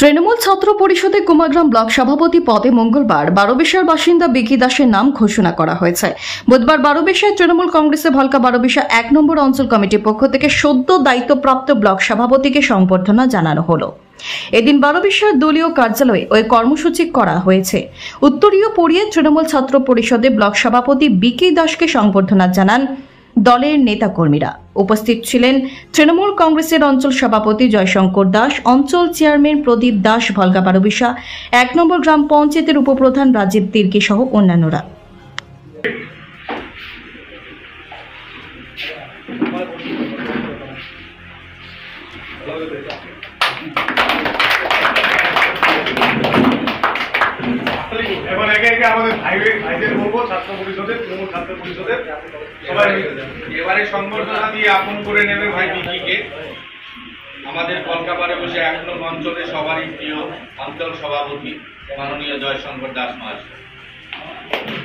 তৃণমূল ছাত্র পরিষদে কুমারগ্রাম ব্লক সভাপতি পদে মঙ্গলবার বারোবিশার বাসিন্দা বিকি দাসের নাম ঘোষণা করা হয়েছে। বুধবার বারোবিশায় তৃণমূল কংগ্রেসের ভালকা বারোবিশা ১ নম্বর অঞ্চল কমিটির পক্ষ থেকে সদ্য দায়িত্বপ্রাপ্ত ব্লক সভাপতিকে সংবর্ধনা জানানো হলো। এদিন বারোবিশার দলীয় কার্যালয়ে ওই কর্মসূচি করা হয়েছে। উত্তরীয় পড়িয়ে তৃণমূল ছাত্র পরিষদে ব্লক সভাপতি বিকি দাসকে সংবর্ধনা জানান দলের নেতাকর্মীরা। উপস্থিত ছিলেন তৃণমূল কংগ্রেসের অঞ্চল সভাপতি জয়শঙ্কর দাস, অঞ্চল চেয়ারম্যান প্রদীপ দাস, ভালকা বারোবিশা ১ নম্বর গ্রাম পঞ্চায়েতের উপপ্রধান রাজীব তির্কি সহ অন্যান্যরা। এবার একে একে আমাদের ভাইদের বলবো ছাত্র পরিষদের, তৃণমূল ছাত্র পরিষদের সবাই এবারে সংবর্ধনা দিয়ে আপন করে নেবে ভাই বিকিকে, আমাদের ভালকা বারোবিশা ১ নম্বর অঞ্চলের সবারই প্রিয় অঞ্চল সভাপতি মাননীয় জয়শঙ্কর দাস মহাশয়।